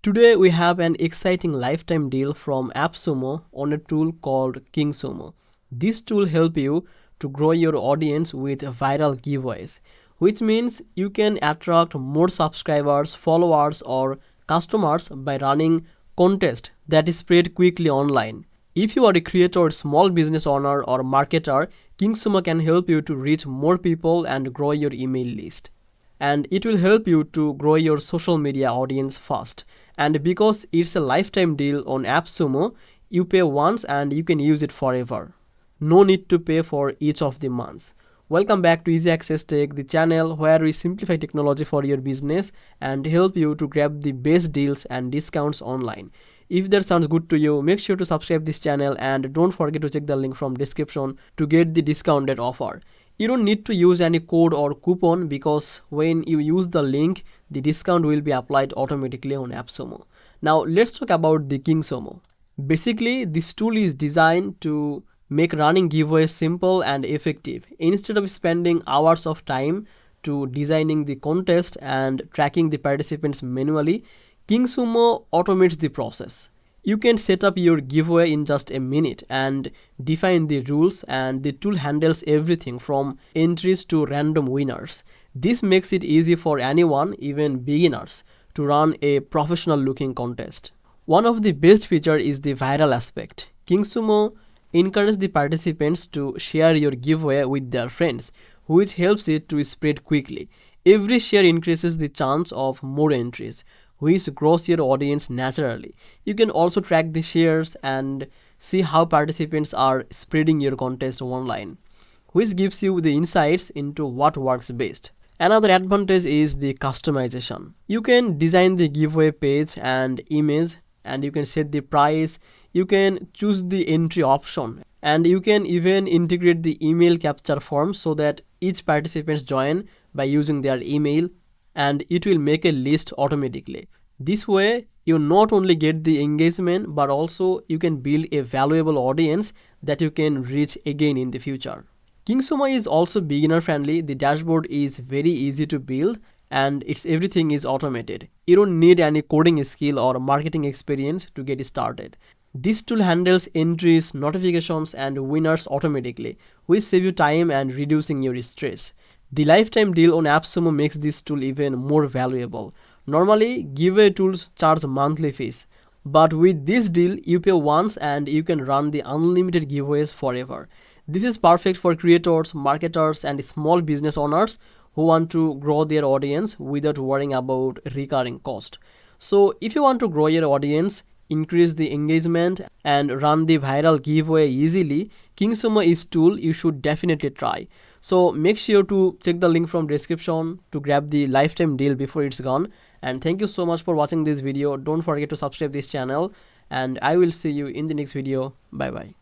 Today we have an exciting lifetime deal from AppSumo on a tool called KingSumo. This tool helps you to grow your audience with viral giveaways, which means you can attract more subscribers, followers, or customers by running contests that is spread quickly online. If you are a creator, small business owner, or marketer, KingSumo can help you to reach more people and grow your email list. And it will help you to grow your social media audience fast. And because it's a lifetime deal on AppSumo, you pay once and you can use it forever. No need to pay for each of the months. Welcome back to Easy Access Tech, the channel where we simplify technology for your business and help you to grab the best deals and discounts online. If that sounds good to you, make sure to subscribe this channel and don't forget to check the link from description to get the discounted offer. You don't need to use any code or coupon because when you use the link, the discount will be applied automatically on AppSumo. Now let's talk about the KingSumo. Basically, this tool is designed to make running giveaways simple and effective. Instead of spending hours of time to designing the contest and tracking the participants manually, KingSumo automates the process. You can set up your giveaway in just a minute and define the rules, and the tool handles everything from entries to random winners. This makes it easy for anyone, even beginners, to run a professional looking contest. One of the best features is the viral aspect. KingSumo encourages the participants to share your giveaway with their friends, which helps it to spread quickly. Every share increases the chance of more entries, which grows your audience naturally. You can also track the shares and see how participants are spreading your contest online, which gives you the insights into what works best. Another advantage is the customization. You can design the giveaway page and image, and you can set the price, you can choose the entry option, and you can even integrate the email capture form so that each participant join by using their email, and it will make a list automatically. This way, you not only get the engagement, but also you can build a valuable audience that you can reach again in the future. KingSumo is also beginner friendly. The dashboard is very easy to build and everything is automated. You don't need any coding skill or marketing experience to get started. This tool handles entries, notifications, and winners automatically, which save you time and reducing your stress. The lifetime deal on AppSumo makes this tool even more valuable. Normally, giveaway tools charge monthly fees, but with this deal, you pay once and you can run the unlimited giveaways forever. This is perfect for creators, marketers, and small business owners who want to grow their audience without worrying about recurring cost. So if you want to grow your audience, increase the engagement, and run the viral giveaway easily, KingSumo is tool you should definitely try. So make sure to check the link from description to grab the lifetime deal before it's gone. And thank you so much for watching this video. Don't forget to subscribe this channel, and I will see you in the next video. Bye bye.